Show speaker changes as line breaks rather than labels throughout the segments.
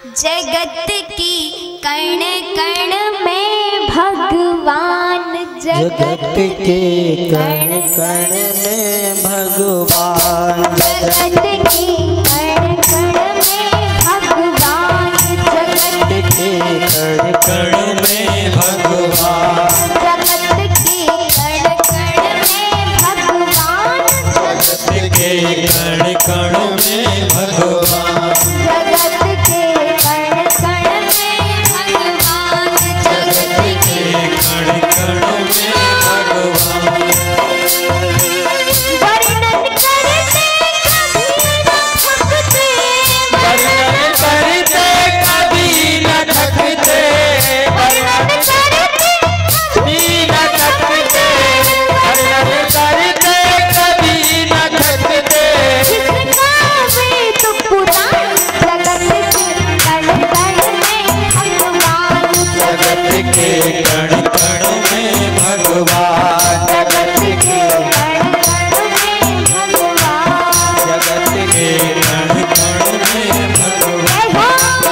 जगत की कण कण में भगवान,
जगत के कण कण में भगवान,
जगत की कण कण में भगवान, जगत
के कण कण में भगवान,
जगत की कण कण में भगवान,
जगत के कण कण में भगवान,
जगत के कण कण में भगवान, जगत के
कण कण में भगवान।
वर्णन करते कभी न थकते,
वर्णन करते कभी न थकते, वर्णन करते कभी न थकते,
जिसका वे तो पुराण, जगत के कण कण में भगवान,
जगत के कण कण में भगवान,
जगत के कण कण में भगवान,
जगत के कण कण में भगवान।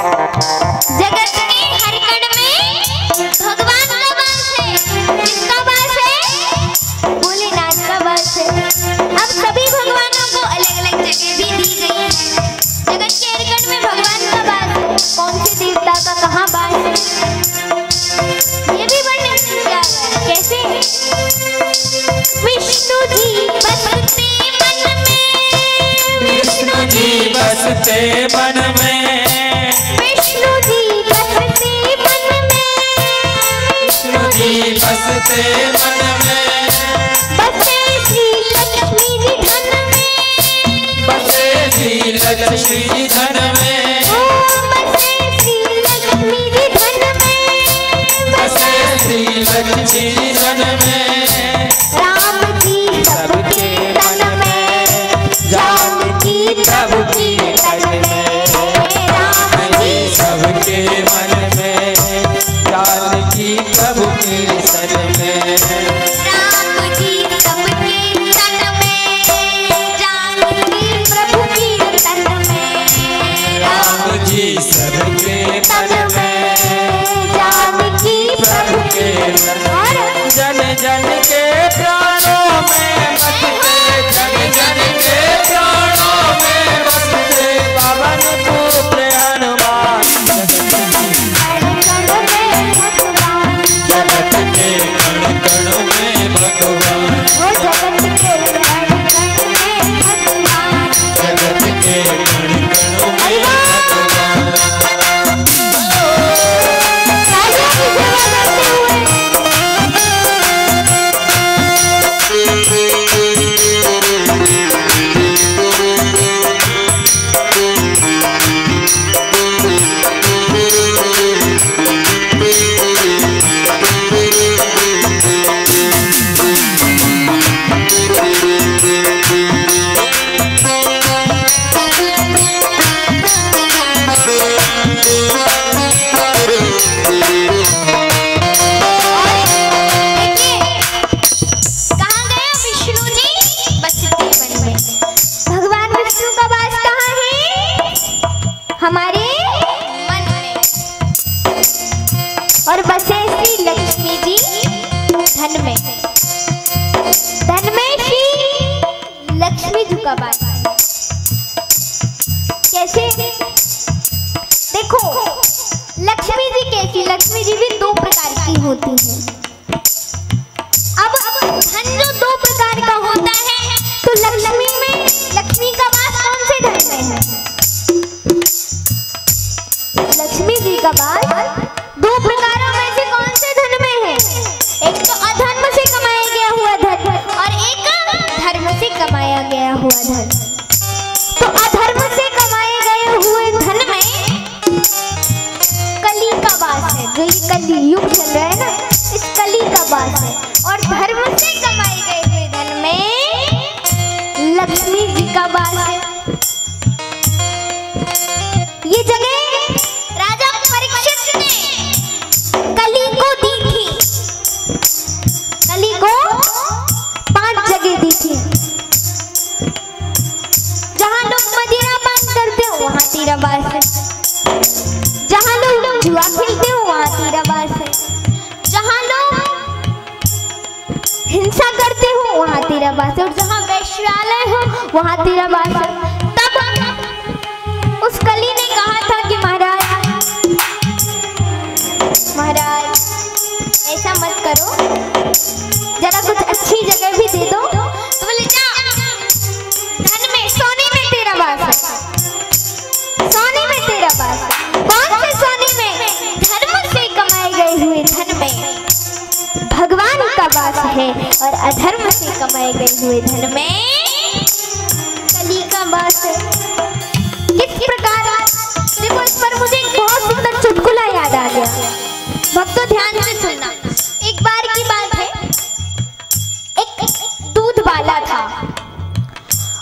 जगत के हर कण में भगवान का वास है। किसका वास है? भोलेनाथ का वास है। अब सभी भगवानों को अलग अलग जगह भी दी गई है। जगत के हर कण में भगवान का वास है। कौन से देवता का कहाँ वास है ये भी वर्णन किया गया है। कैसे? विष्णु जी बसते मन में,
विष्णु जी बसते मन में,
विष्णु जी बसते मन में,
विष्णु जी बसते मन में,
बसे श्री लक्ष्मी जी धन में,
बसे श्री लक्ष्मी जी धन में,
बसे श्री लक्ष्मी जी धन में,
बसे श्री लक्ष्मी जी धन में,
राम जी सबके तन में, जानकी प्रभु की तन में, राम जी
सबके मन में, जानकी प्रभु की सन में,
राम जी सबके तन में, जानकी प्रभु की तन में,
राम जी सबके तन में,
जानकी प्रभु
के
और
जन जन के प्राणों में बसते, जन जन के प्राणों में बसते पवन पुत्र हनुमान,
कण कण में भगवान,
जगत के
का वास है। कैसे? देखो लक्ष्मी जी कैसी, लक्ष्मी जी भी दो प्रकार की होती हैं। अब धन जो दो प्रकार का होता है, तो लक्ष्मी में, लक्ष्मी का वास कौन से धन में है? लक्ष्मी जी का वास दो प्रकारों में से कौन से धन में है? एक तो अधर्म से कमाया गया हुआ धन और एक धर्म से कमाया गया हुआ धन। तो अधर्म से कमाए गए हुए धन में कली का वास है, जो ये कली युग चल रहा है ना, इस कली का वास है। और धर्म से कमाए गए हुए धन में लक्ष्मी जी का वास है। ये जगह राजा परीक्षित ने कली को दी थी, कली को 5 जगह दी थी। जहां लोग मदिरा पान करते हो वहां तेरा वास है, जहां लोग जुआ खेलते हो वहां तेरा वास है, जहां लोग हिंसा करते हो वहां तेरा वास है, और जहां वैश्यालय हो वहां तेरा वास है। तब उस कली ने कहा था कि महाराज ऐसा मत करो, जरा कुछ अच्छी जगह भी दे दो। तो बोले जा, धन में, सोने में तेरा वास है, सोने में तेरा वास है। कौन से सोने में? धर्म से कमाए गए हुए धन में भगवान का वास है, और अधर्म से कमाए गए हुए धन में कली का वास है। किस प्रकार? देखो इस पर मुझे एक बहुत सुंदर चुटकुला याद आ गया, भक्तों ध्यान से सुनना। एक बार की बात है, एक दूध वाला था,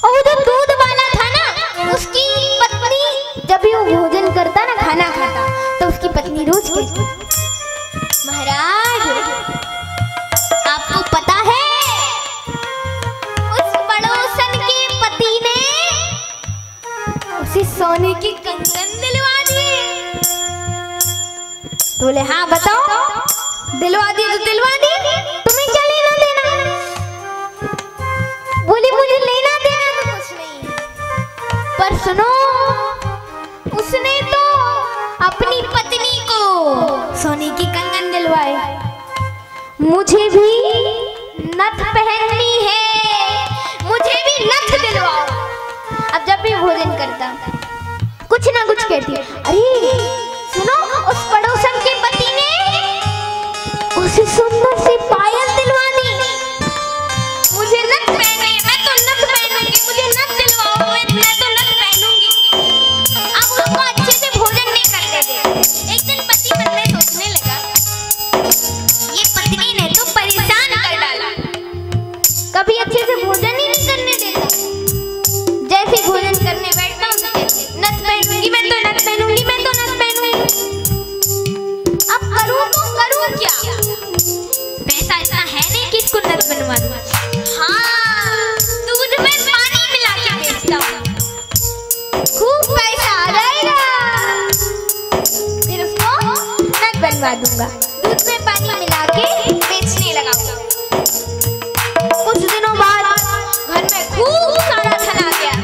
और वो जो दूध वाला था ना, उसकी पत्नी जब भी वो भोजन करता ना, खाना खाता, तो उसकी पत्नी रोज कहती, महाराज आपको पता है उस पड़ोसन के पति ने उसे सोने के कंगन दिलवा दिए। बोले हाँ बताओ, दिलवा दिए तो दिलवा दिए, तुम्हें क्या लेना देना? बोले मुझे लेना देना तो कुछ नहीं, पर सुनो, उसने तो अपनी पत्नी को सोने की कंगन दिलवाए, मुझे भी नथ पहननी है, मुझे भी नथ दिलवाओ। अब जब भी भोजन करता कुछ ना कुछ कहती, अरे सुनो, उस पड़ोसन के पति ने उसे सुंदर सी पायल दिलवा दी, मुझे नथ पहननी है, मैं तो नथ पहनूंगी, मुझे नथ दिलवाओ, मैं तो नथ पहनूंगी। अब उसको अच्छे से भोजन नहीं करने दे। एक दिन पति मन में सोचने लगा, ये पत्नी ने तो परेशान कर डाला, कभी अच्छे से भोजन ही नहीं करने देता। जैसे भोजन करने बैठता हूँ नथ पहनूंगी, मैं तो नथ पहनूंगी, मैं तो नथ पहनूंगी। अब करूँ तो करूँ क्या? पैसा इतना है नहीं कि इसको नथ बनवा दूँ। हाँ, दूध में पानी मिला के बेचता हूँ, खूब पैसा आ जाएगा, फिर उसको नथ बनवा दूंगा। दूध में पानी मिला के बेचने लगा। कुछ दिनों बाद घर में खूब सारा धन आ गया,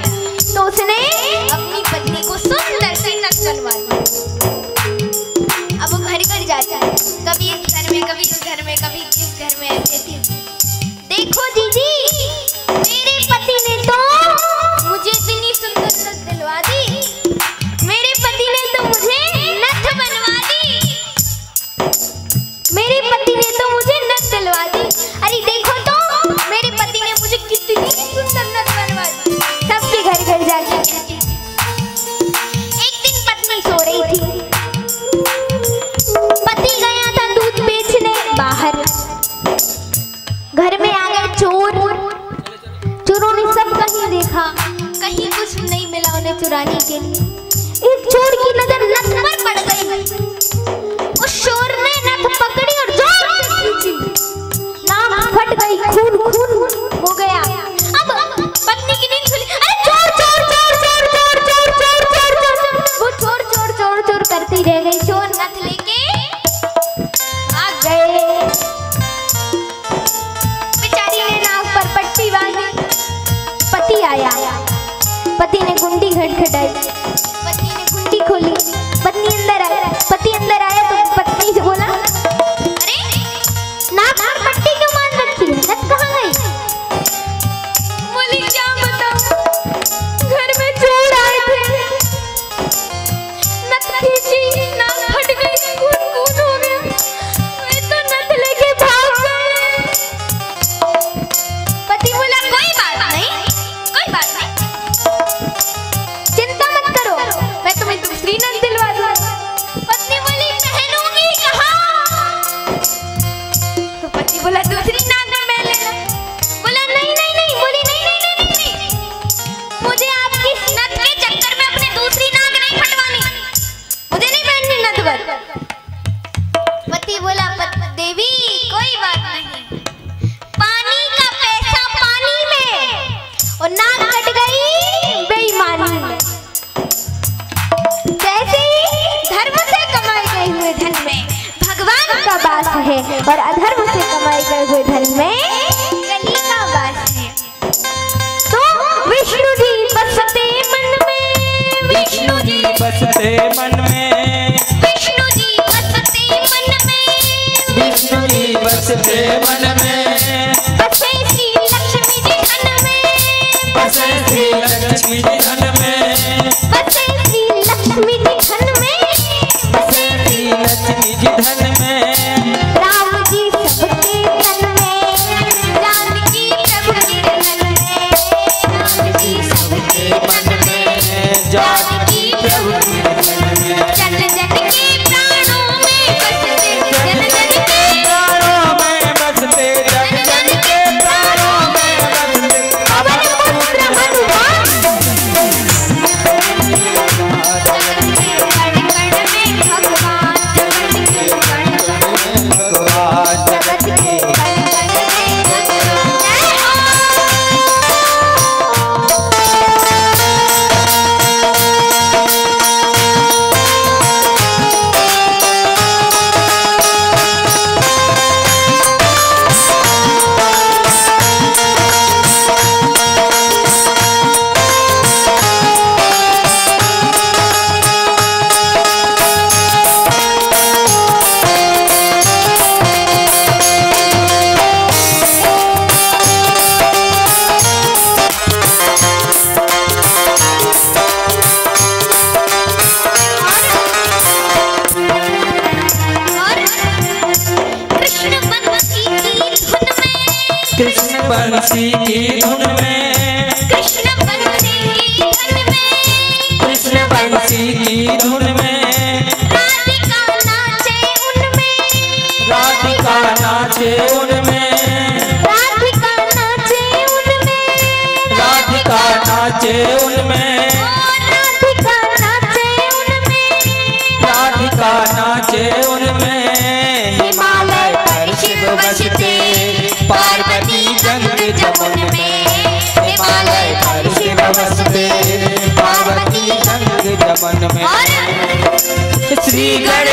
तो उसने अपनी पत्नी को सुंदर सी नथ बनवा दी। अब वो घर घर जाता है, कभी इस घर में, कभी इस घर में, कभी इस घर में, ऐसे थी। देखो दीदी, मेरे पति ने तो मुझे इतनी सुंदर नथ दिलवा दी, मेरे पति ने तो मुझे नथ बनवा दी। वास है और अधर्म से कमाई गए हुए धन में कली का वास है। तो विष्णु जी बसते मन में,
विष्णु जी बसते मन में,
विष्णु जी बसते मन में,
विष्णु जी बसते मन में,
बसे श्री लक्ष्मी जी धन में,
बसे श्री लक्ष्मी जी धन में,
बसे श्री लक्ष्मी जी धन में,
बसे श्री लक्ष्मी जी धन में,
राम जी सबके तन में, जानकी प्रभु के धन में, राम जी सबके तन में,
जानकी प्रभु के धन में,
जन जन के प्राणों में बसते, जन जन के
प्राणों में बसते, जन जन के प्राणों में बसते,
पवन पुत्र हनुमान, जगत के कण कण में भगवान, जगत के कण कण में
भगवान,
जगत के कण कण में भगवान। जय हो। और कृष्ण बंसी की धुन में,
कृष्ण बंसी की धुन में,
कृष्ण बंसी की धुन
कृष्ण बंसी की धुन
में
में,
राधिका नाचे उनमें,
राधिका नाचे उनमें,
राधिका नाचे उनमें,
राधिका नाचे उनमें,
राधिका नाचे उनमें,
राधिका नाचे उनमें,
हिमालय पर शिव बसते, पार्वती गंग जमुन में, हिमालय पर शिव बसते, पार्वती गंग
जमन में
और
श्री गणेश